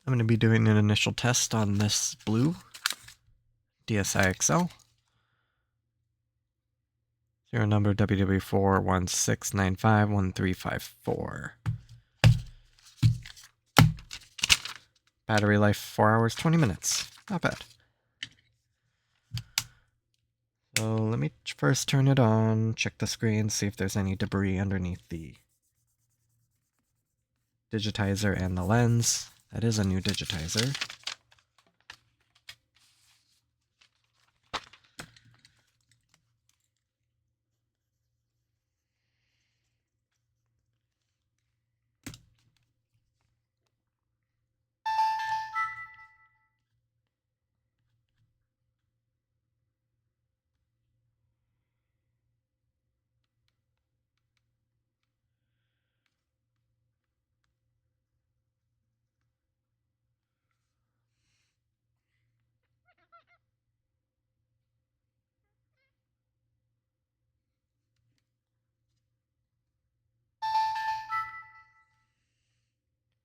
I'm going to be doing an initial test on this blue DSi XL. Serial number WW416951354. Battery life 4 hours 20 minutes. Not bad. So let me first turn it on, check the screen, see if there's any debris underneath the digitizer and the lens. That is a new digitizer.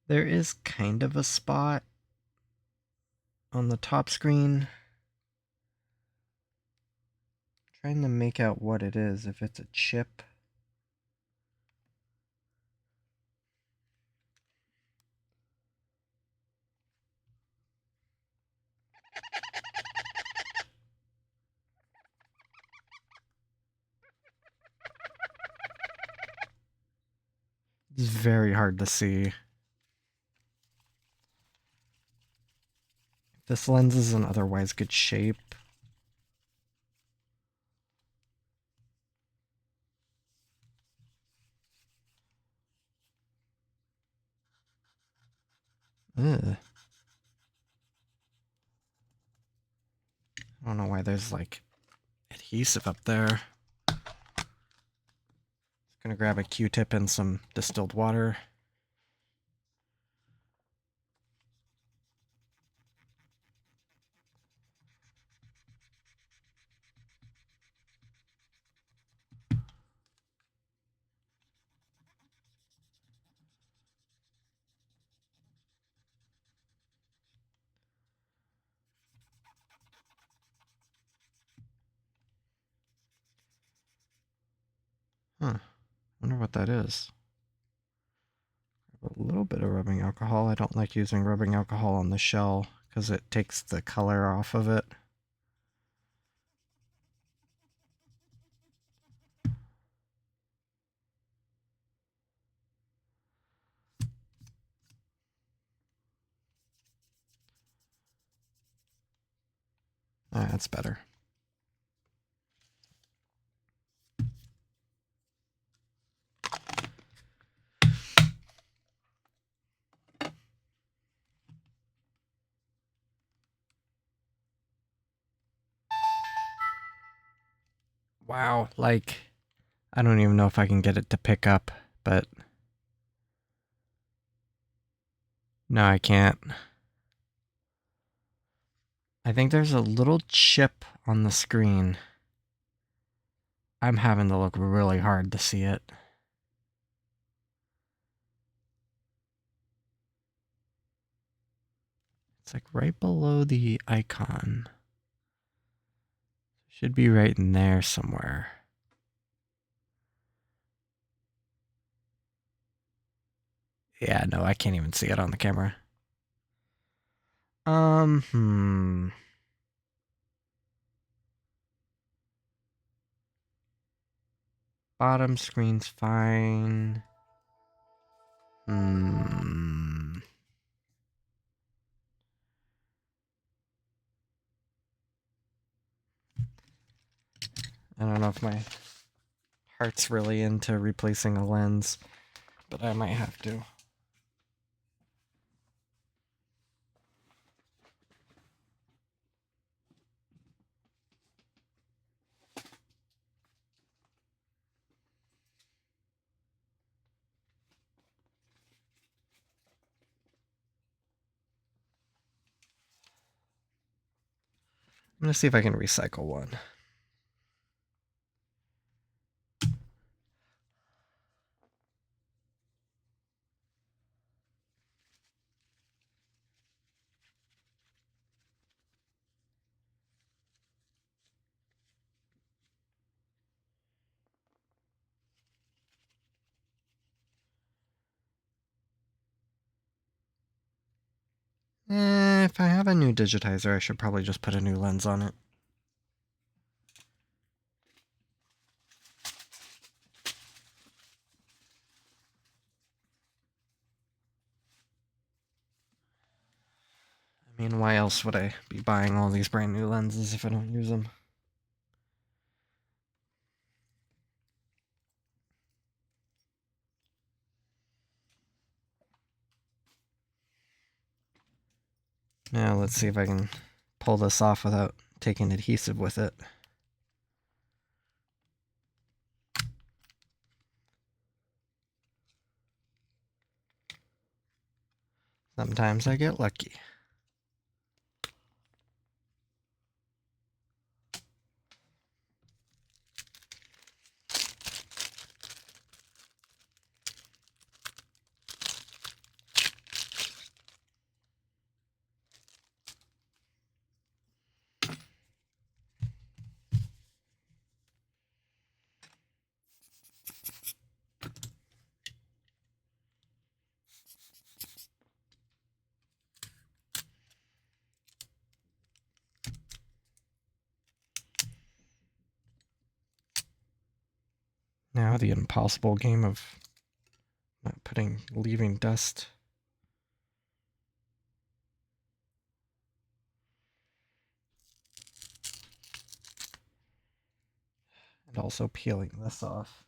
There is kind of a spot on the top screen. I'm trying to make out what it is, if it's a chip. It's very hard to see. This lens is in otherwise good shape. Ugh. I don't know why there's like adhesive up there. Just gonna grab a Q-tip and some distilled water. Huh. Wonder what that is. A little bit of rubbing alcohol. I don't like using rubbing alcohol on the shell because it takes the color off of it. That's better. Wow, like, I don't even know if I can get it to pick up, but no, I can't. I think there's a little chip on the screen. I'm having to look really hard to see it. It's like right below the icon. Should be right in there somewhere. Yeah, no, I can't even see it on the camera. Bottom screen's fine. I don't know if my heart's really into replacing a lens, but I might have to. I'm gonna see if I can recycle one. If I have a new digitizer, I should probably just put a new lens on it. I mean, why else would I be buying all these brand new lenses if I don't use them? Now let's see if I can pull this off without taking adhesive with it. Sometimes I get lucky. Now the impossible game of not leaving dust. And also peeling this off.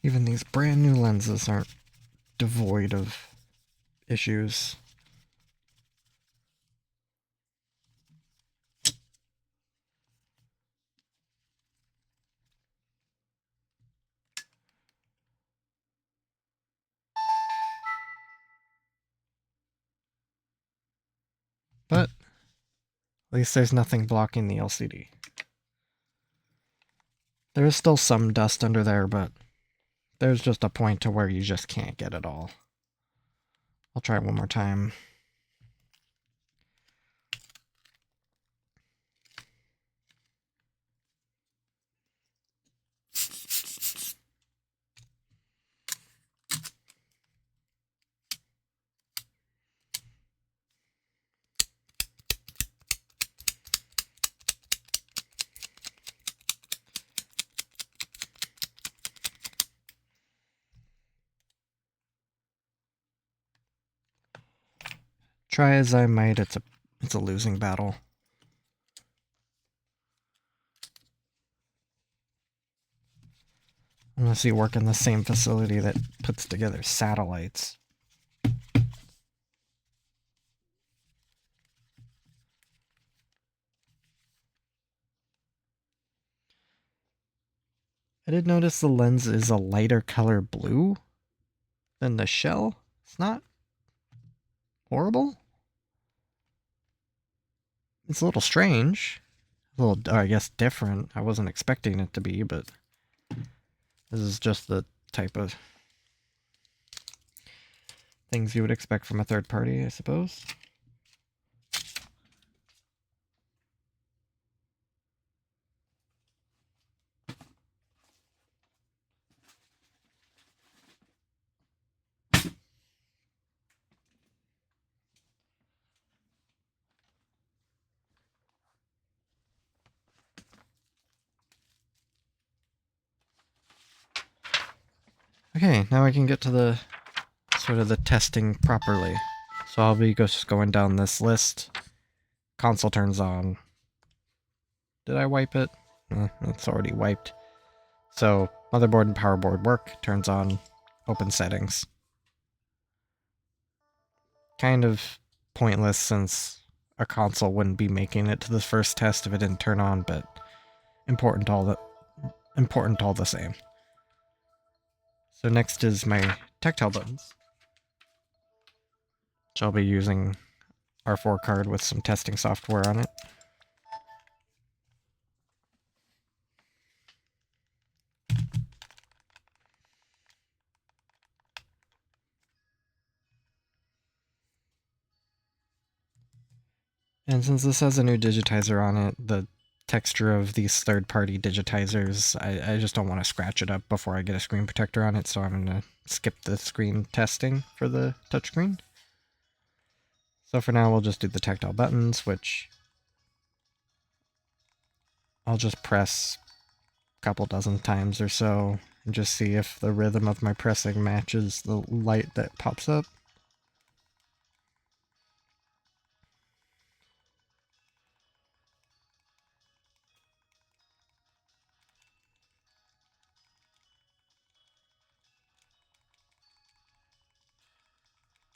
Even these brand new lenses aren't devoid of issues. But at least there's nothing blocking the LCD. There is still some dust under there, but there's just a point to where you just can't get it all. I'll try it one more time. Try as I might, it's a losing battle. Unless you work in the same facility that puts together satellites. I did notice the lens is a lighter color blue than the shell. It's not horrible. It's a little strange. A little, I guess, different. I wasn't expecting it to be, but this is just the type of things you would expect from a third party, I suppose. Okay, now I can get to the sort of the testing properly. So I'll be just going down this list. Console turns on. Did I wipe it? It's already wiped. So motherboard and power board work, turns on, open settings. Kind of pointless since a console wouldn't be making it to the first test if it didn't turn on, but important all the same. So next is my tactile buttons, which I'll be using R4 card with some testing software on it. And since this has a new digitizer on it, the texture of these third-party digitizers, I just don't want to scratch it up before I get a screen protector on it, so I'm going to skip the screen testing for the touchscreen. So for now, we'll just do the tactile buttons, which I'll just press a couple dozen times or so, and just see if the rhythm of my pressing matches the light that pops up.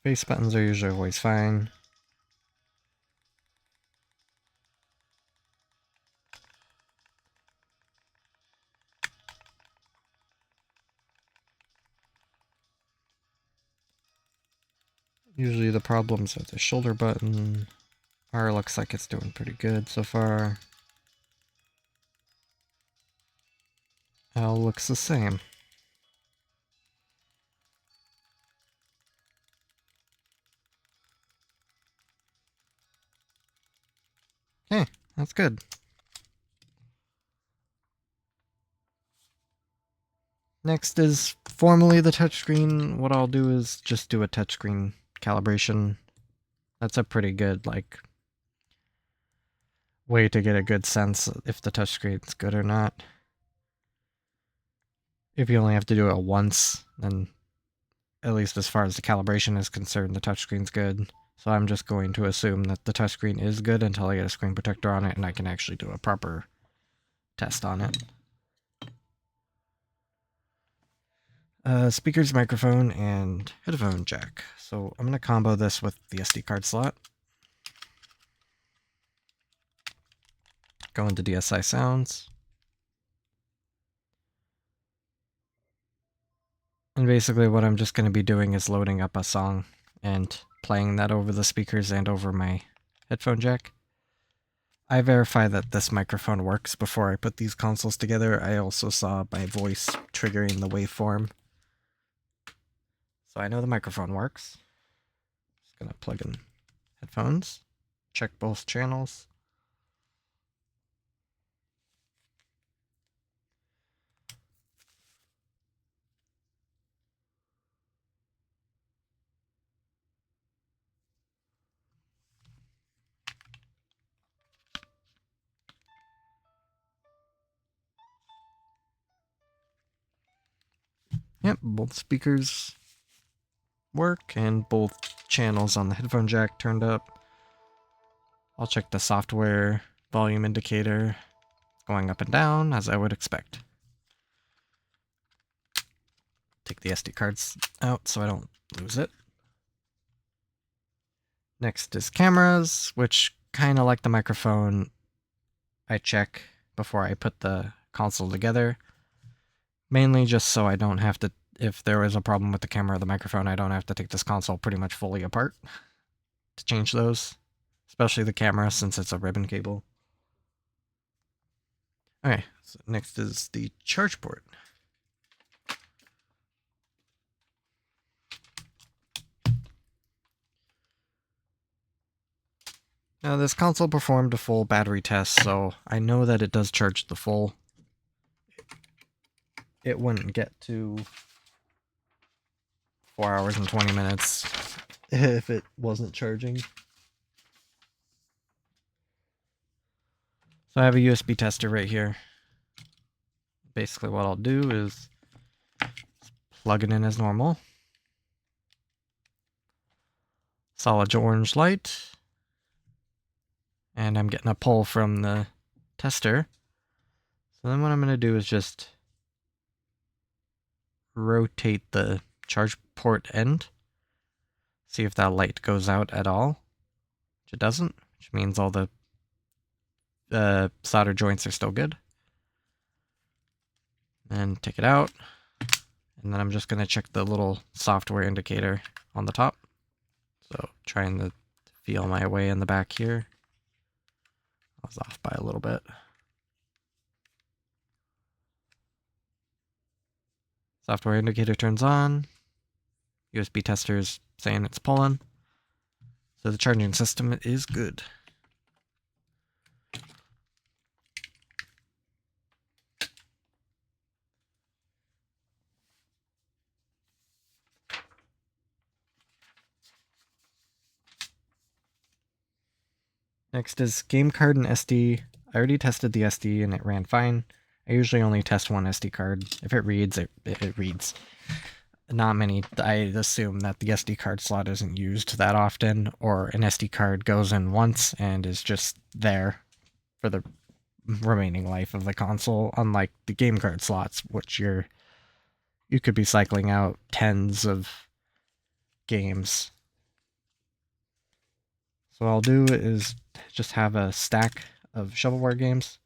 Face buttons are usually always fine. Usually the problems with the shoulder button. R looks like it's doing pretty good so far. L looks the same. Okay, that's good. Next is formally the touchscreen. What I'll do is just do a touchscreen calibration. That's a pretty good, way to get a good sense if the touchscreen's good or not. If you only have to do it once, then at least as far as the calibration is concerned, the touchscreen's good. So I'm just going to assume that the touchscreen is good until I get a screen protector on it and I can actually do a proper test on it. speakers, microphone, and headphone jack. So I'm going to combo this with the SD card slot. Go into DSI sounds. And basically what I'm just going to be doing is loading up a song and playing that over the speakers and over my headphone jack. I verify that this microphone works before I put these consoles together. I also saw my voice triggering the waveform. So I know the microphone works. Just gonna plug in headphones, check both channels. Yep, both speakers work and both channels on the headphone jack turned up. I'll check the software volume indicator going up and down as I would expect. Take the SD cards out so I don't lose it. Next is cameras, which kind of like the microphone, I check before I put the console together. Mainly just so I don't have to, if there is a problem with the camera or the microphone, I don't have to take this console pretty much fully apart to change those. Especially the camera since it's a ribbon cable. Okay, so next is the charge port. Now this console performed a full battery test, so I know that it does charge the full. It wouldn't get to 4 hours and 20 minutes if it wasn't charging. So I have a USB tester right here. Basically what I'll do is plug it in as normal. Solid orange light. And I'm getting a pull from the tester. So then what I'm going to do is just rotate the charge port end. See if that light goes out at all. Which it doesn't, which means all the solder joints are still good. And take it out. And then I'm just going to check the little software indicator on the top. So trying to feel my way in the back here. I was off by a little bit. Software indicator turns on. USB tester is saying it's pulling. So the charging system is good. Next is game card and SD. I already tested the SD and it ran fine. I usually only test one SD card. If it reads, it reads. Not many. I assume that the SD card slot isn't used that often, or an SD card goes in once and is just there for the remaining life of the console, unlike the game card slots, which you could be cycling out tens of games. So what I'll do is just have a stack of shovelware games.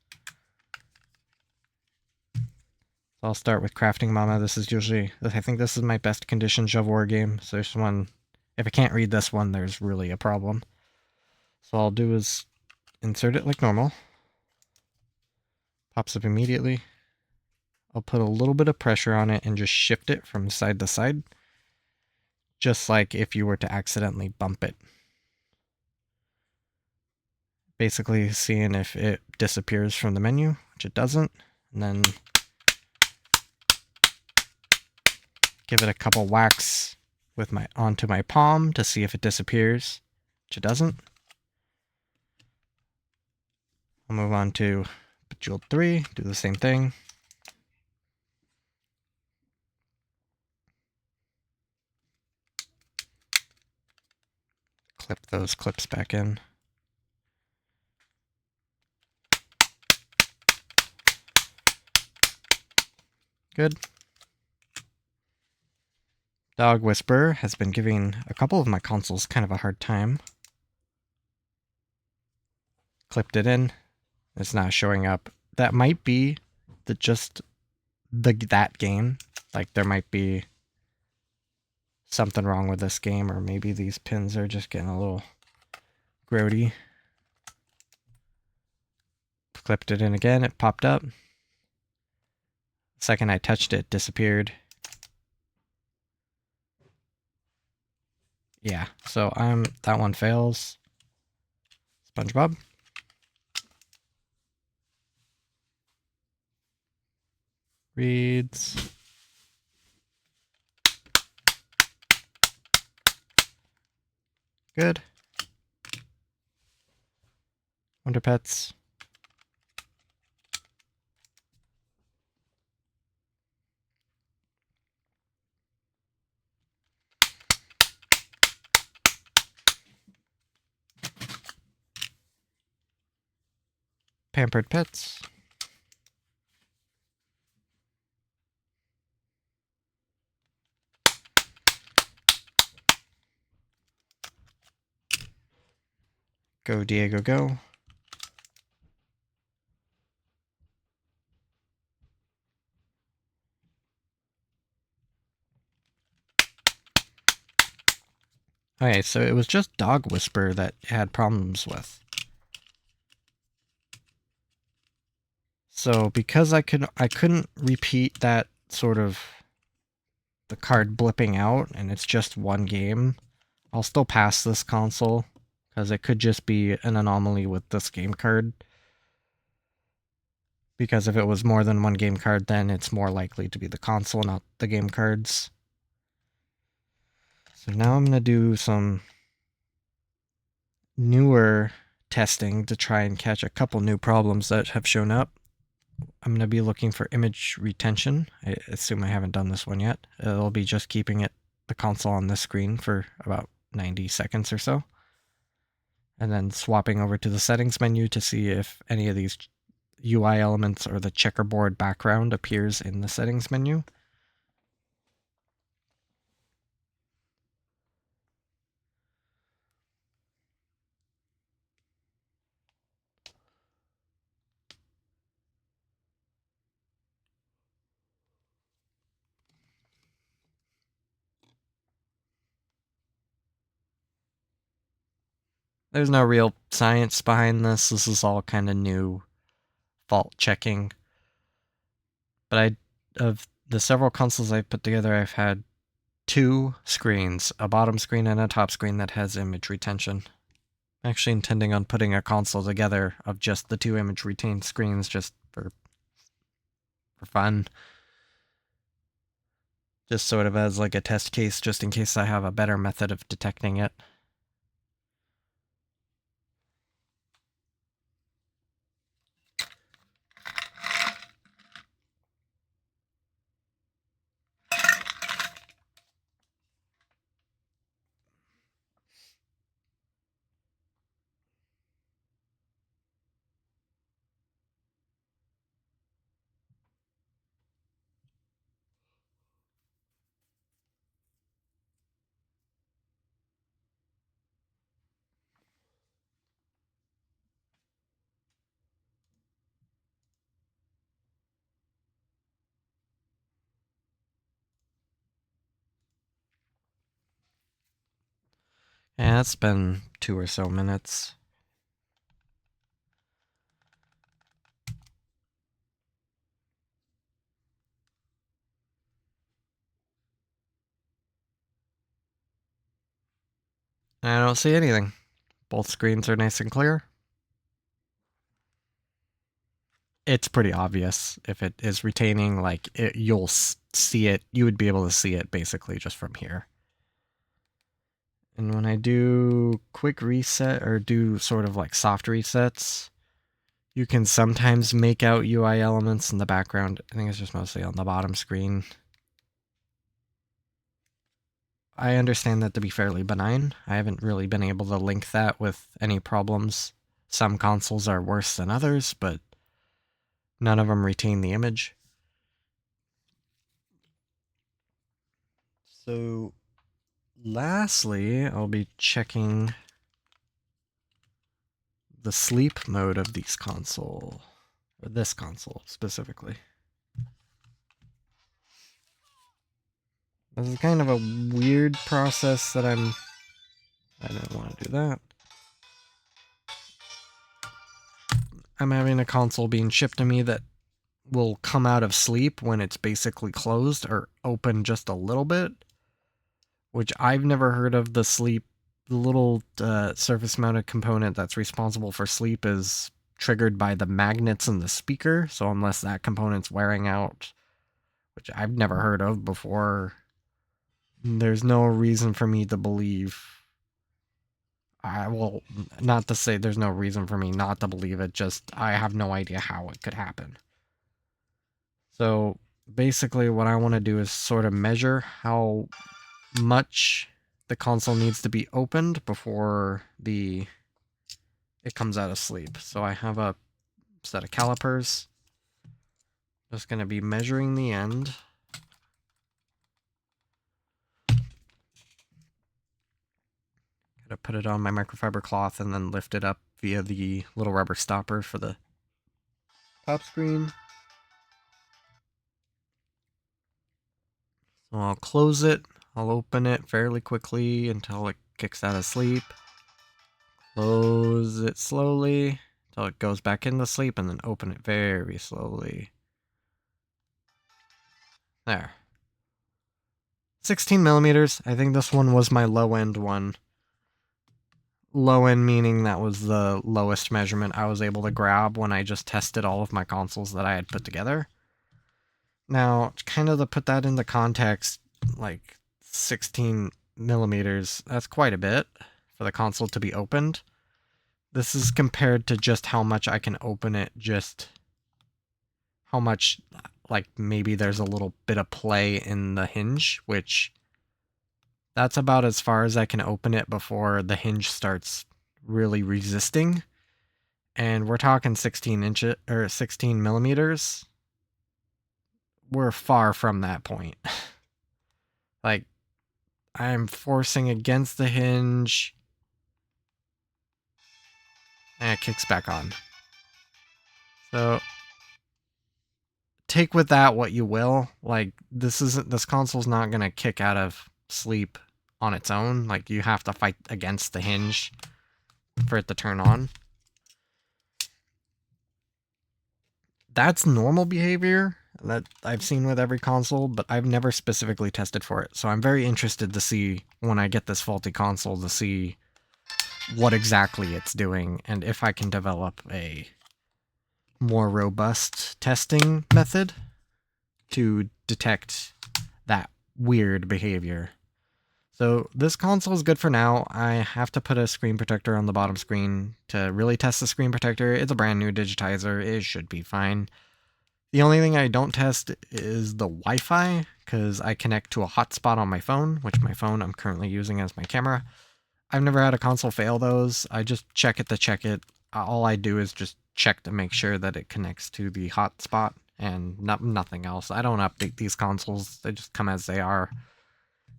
So I'll start with Crafting Mama. This is usually, I think this is my best condition shovelware game. So this one, if I can't read this one, there's really a problem. So all I'll do is insert it like normal. Pops up immediately. I'll put a little bit of pressure on it and just shift it from side to side. Just like if you were to accidentally bump it. Basically seeing if it disappears from the menu, which it doesn't. And then give it a couple whacks with onto my palm to see if it disappears, which it doesn't. I'll move on to Bejeweled 3, do the same thing. Clip those clips back in. Good. Dog Whisperer has been giving a couple of my consoles kind of a hard time. Clipped it in. It's not showing up. That might be that game. Like there might be something wrong with this game, or maybe these pins are just getting a little grody. Clipped it in again, it popped up. The second I touched it, it disappeared. Yeah, so that one fails. SpongeBob. Reads. Good. Wonder Pets. Pampered Pets. Go Diego Go. Okay, so it was just Dog Whisper that had problems with. So because I couldn't repeat that sort of the card blipping out and it's just one game, I'll still pass this console because it could just be an anomaly with this game card. Because if it was more than one game card, then it's more likely to be the console, not the game cards. So now I'm going to do some newer testing to try and catch a couple new problems that have shown up. I'm going to be looking for image retention. I assume I haven't done this one yet. It'll be just keeping the console on this screen for about 90 seconds or so. And then swapping over to the settings menu to see if any of these UI elements or the checkerboard background appears in the settings menu. There's no real science behind this. This is all kind of new fault checking. But of the several consoles I've put together, I've had two screens, a bottom screen and a top screen that has image retention. I'm actually intending on putting a console together of just the two image retained screens just for fun. Just sort of as like a test case, just in case I have a better method of detecting it. Yeah, it's been 2 or so minutes. I don't see anything. Both screens are nice and clear. It's pretty obvious if it is retaining, like you'll see it, you would be able to see it basically just from here. And when I do quick reset or do sort of like soft resets, you can sometimes make out UI elements in the background. I think it's just mostly on the bottom screen. I understand that to be fairly benign. I haven't really been able to link that with any problems. Some consoles are worse than others, but none of them retain the image. So, lastly, I'll be checking the sleep mode of these console, or this console specifically. This is kind of a weird process that I didn't want to do that. I'm having a console being shipped to me that will come out of sleep when it's basically closed or open just a little bit, which I've never heard of. The little surface mounted component that's responsible for sleep is triggered by the magnets in the speaker, so unless that component's wearing out, which I've never heard of before, there's no reason for me to believe. Well, not to say there's no reason for me not to believe it, just I have no idea how it could happen. So basically what I want to do is sort of measure how much the console needs to be opened before it comes out of sleep. So I have a set of calipers. Just going to be measuring the end. Gotta put it on my microfiber cloth and then lift it up via the little rubber stopper for the top screen. So I'll close it. I'll open it fairly quickly until it kicks out of sleep. Close it slowly until it goes back into sleep, and then open it very slowly. There. 16 millimeters. I think this one was my low-end one. Low-end meaning that was the lowest measurement I was able to grab when I just tested all of my consoles that I had put together. Now, kind of to put that into context, like 16 millimeters, that's quite a bit for the console to be opened. This is compared to just how much I can open it, just how much, like maybe there's a little bit of play in the hinge, which that's about as far as I can open it before the hinge starts really resisting. And we're talking 16 inches or 16 millimeters. We're far from that point. Like, I'm forcing against the hinge, and it kicks back on. So take with that what you will. Like, this console's not gonna kick out of sleep on its own. Like, you have to fight against the hinge for it to turn on. That's normal behavior that I've seen with every console, but I've never specifically tested for it. So I'm very interested to see, when I get this faulty console, to see what exactly it's doing and if I can develop a more robust testing method to detect that weird behavior. So this console is good for now. I have to put a screen protector on the bottom screen to really test the screen protector. It's a brand new digitizer. It should be fine. The only thing I don't test is the Wi-Fi, because I connect to a hotspot on my phone, which my phone I'm currently using as my camera. I've never had a console fail those. I just check it to check it. All I do is just check to make sure that it connects to the hotspot and nothing else. I don't update these consoles. They just come as they are,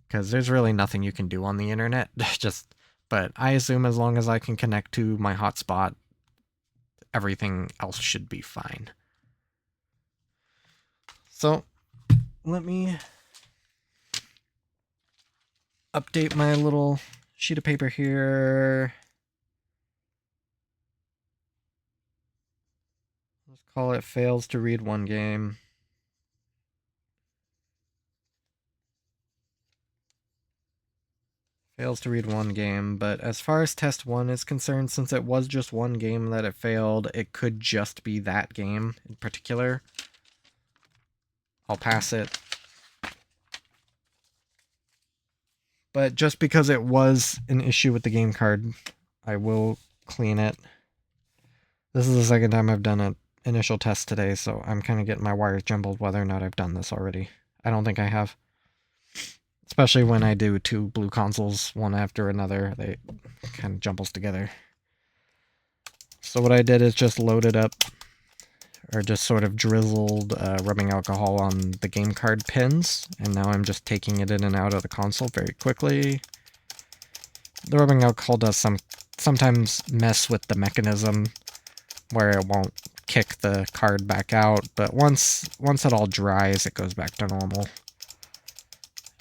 because there's really nothing you can do on the internet. But I assume as long as I can connect to my hotspot, everything else should be fine. So let me update my little sheet of paper here. Let's call it fails to read one game. Fails to read one game, but as far as test 1 is concerned, since it was just one game that it failed, it could just be that game in particular. I'll pass it. But just because it was an issue with the game card, I will clean it. This is the second time I've done an initial test today, so I'm kind of getting my wires jumbled whether or not I've done this already. I don't think I have. Especially when I do two blue consoles, one after another, they kind of jumbles together. So what I did is just load it up, or just sort of drizzled rubbing alcohol on the game card pins, and now I'm just taking it in and out of the console very quickly. The rubbing alcohol does sometimes mess with the mechanism where it won't kick the card back out, but once it all dries, it goes back to normal.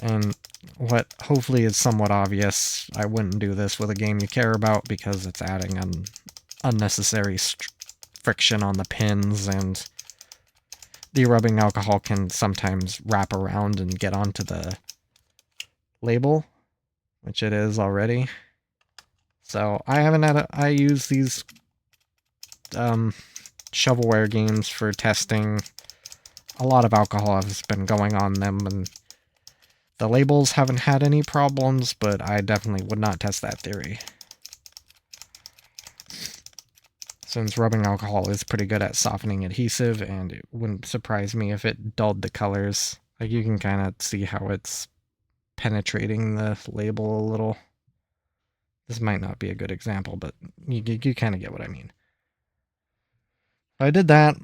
And what hopefully is somewhat obvious, I wouldn't do this with a game you care about because it's adding an unnecessary friction on the pins, and the rubbing alcohol can sometimes wrap around and get onto the label, which it is already. So I use these shovelware games for testing. A lot of alcohol has been going on them, and the labels haven't had any problems, but I definitely would not test that theory. Since rubbing alcohol is pretty good at softening adhesive, and it wouldn't surprise me if it dulled the colors. Like, you can kind of see how it's penetrating the label a little. This might not be a good example, but you kind of get what I mean. I did that,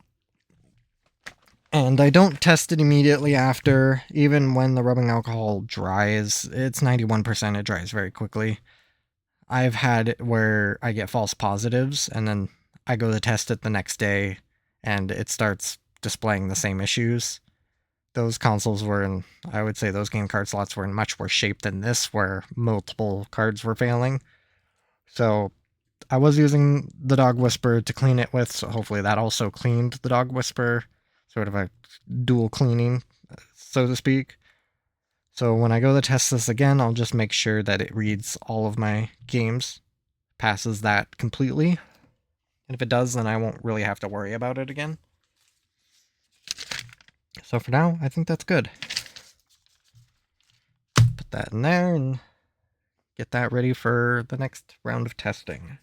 and I don't test it immediately after. Even when the rubbing alcohol dries, it's 91%, it dries very quickly. I've had it where I get false positives, and then I go to test it the next day, and it starts displaying the same issues. Those consoles were in, I would say those game card slots were in much worse shape than this, where multiple cards were failing. So I was using the Dog Whisperer to clean it with, so hopefully that also cleaned the Dog Whisperer. Sort of a dual cleaning, so to speak. So when I go to test this again, I'll just make sure that it reads all of my games, passes that completely. And if it does, then I won't really have to worry about it again. So for now, I think that's good. Put that in there and get that ready for the next round of testing.